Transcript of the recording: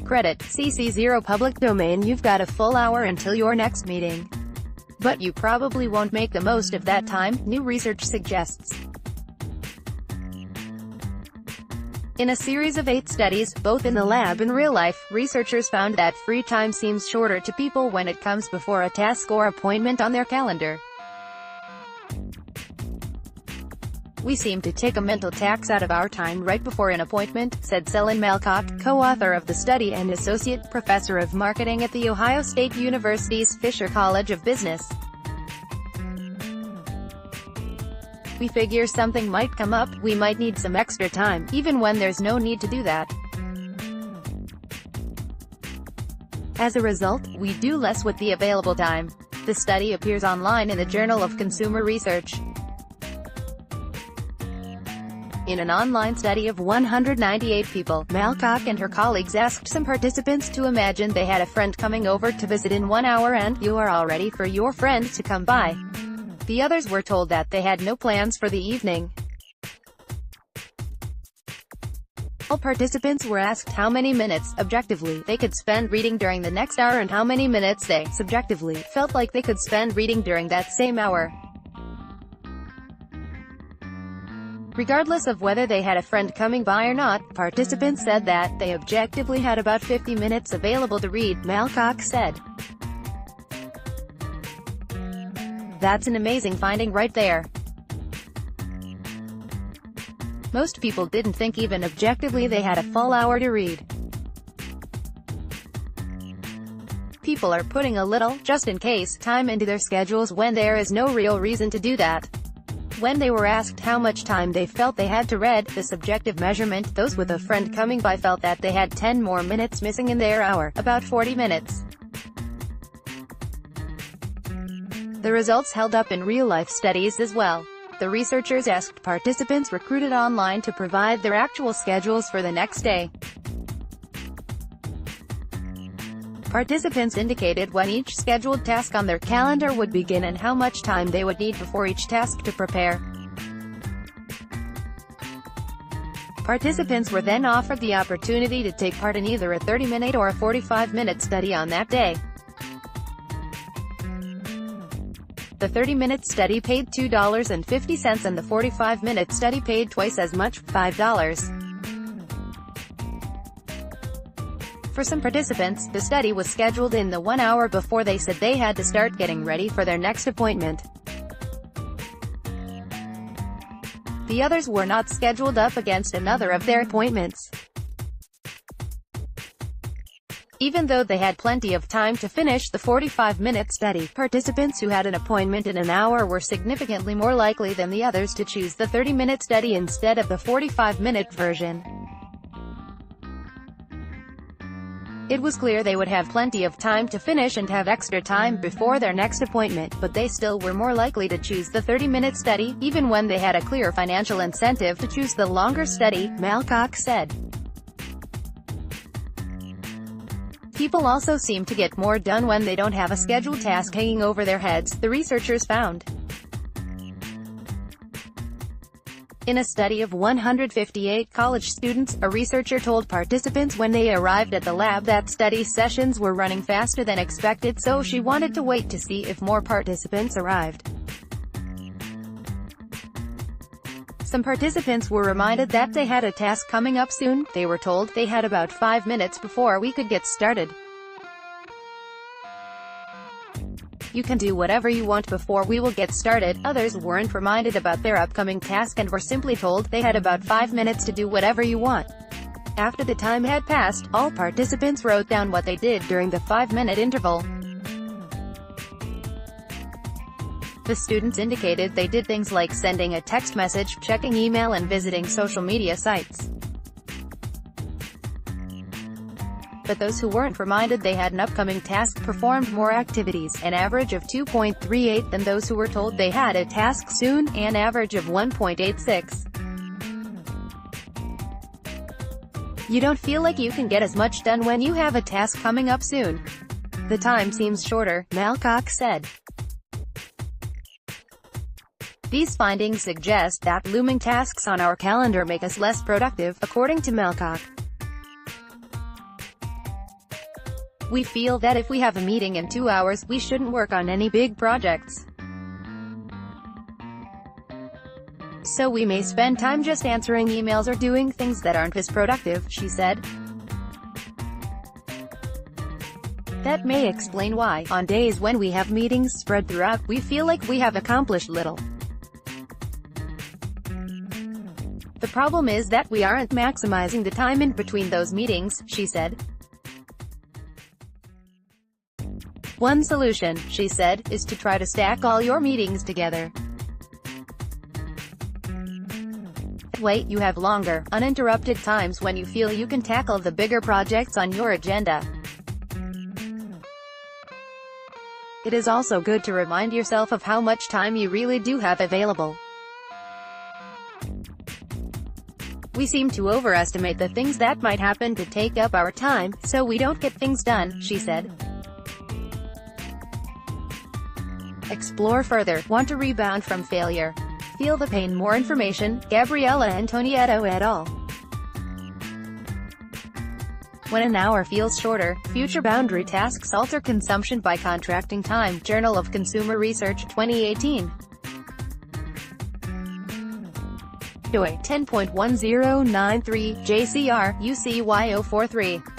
credit, CC0 Public Domain You've got a full hour until your next meeting. But you probably won't make the most of that time, new research suggests. In a series of 8 studies, both in the lab and real life, researchers found that free time seems shorter to people when it comes before a task or appointment on their calendar. "We seem to take a mental tax out of our time right before an appointment," said Selin Malkoc, co-author of the study and associate professor of marketing at The Ohio State University's Fisher College of Business. "We figure something might come up, we might need some extra time, even when there's no need to do that. As a result, we do less with the available time." The study appears online in the Journal of Consumer Research. In an online study of 198 people, Malkoc and her colleagues asked some participants to imagine they had a friend coming over to visit in 1 hour and you are all ready for your friend to come by. The others were told that they had no plans for the evening. All participants were asked how many minutes, objectively, they could spend reading during the next hour and how many minutes they, subjectively, felt like they could spend reading during that same hour. Regardless of whether they had a friend coming by or not, participants said that they objectively had about 50 minutes available to read, Malkoc said. "That's an amazing finding right there. Most people didn't think even objectively they had a full hour to read. People are putting a little, just in case, time into their schedules when there is no real reason to do that." When they were asked how much time they felt they had to read, the subjective measurement, those with a friend coming by felt that they had 10 more minutes missing in their hour, about 40 minutes. The results held up in real-life studies as well. The researchers asked participants recruited online to provide their actual schedules for the next day. Participants indicated when each scheduled task on their calendar would begin and how much time they would need before each task to prepare. Participants were then offered the opportunity to take part in either a 30-minute or a 45-minute study on that day. The 30-minute study paid $2.50 and the 45-minute study paid twice as much, $5. For some participants, the study was scheduled in the 1 hour before they said they had to start getting ready for their next appointment. The others were not scheduled up against another of their appointments. Even though they had plenty of time to finish the 45-minute study, participants who had an appointment in an hour were significantly more likely than the others to choose the 30-minute study instead of the 45-minute version. It was clear they would have plenty of time to finish and have extra time before their next appointment, but they still were more likely to choose the 30-minute study, even when they had a clear financial incentive to choose the longer study, Malkoc said. People also seem to get more done when they don't have a scheduled task hanging over their heads, the researchers found. In a study of 158 college students, a researcher told participants when they arrived at the lab that study sessions were running faster than expected, so she wanted to wait to see if more participants arrived. Some participants were reminded that they had a task coming up soon. They were told they had about 5 minutes before we could get started. "You can do whatever you want before we will get started." Others weren't reminded about their upcoming task and were simply told they had about 5 minutes to do whatever you want. After the time had passed, all participants wrote down what they did during the 5-minute interval. The students indicated they did things like sending a text message, checking email and visiting social media sites. But those who weren't reminded they had an upcoming task performed more activities, an average of 2.38, than those who were told they had a task soon, an average of 1.86. "You don't feel like you can get as much done when you have a task coming up soon. The time seems shorter," Malkoc said. These findings suggest that looming tasks on our calendar make us less productive, according to Malkoc. We feel that if we have a meeting in 2 hours, we shouldn't work on any big projects. So we may spend time just answering emails or doing things that aren't as productive, she said. That may explain why, on days when we have meetings spread throughout, we feel like we have accomplished little. The problem is that we aren't maximizing the time in between those meetings, she said. One solution, she said, is to try to stack all your meetings together. That way, you have longer, uninterrupted times when you feel you can tackle the bigger projects on your agenda. It is also good to remind yourself of how much time you really do have available. We seem to overestimate the things that might happen to take up our time, so we don't get things done, she said. Explore further. Want to rebound from failure? Feel the pain. More information, Gabriela Antonietto et al. When an hour feels shorter, future boundary tasks alter consumption by contracting time. Journal of Consumer Research, 2018. DOI 10.1093, JCR, UCY043.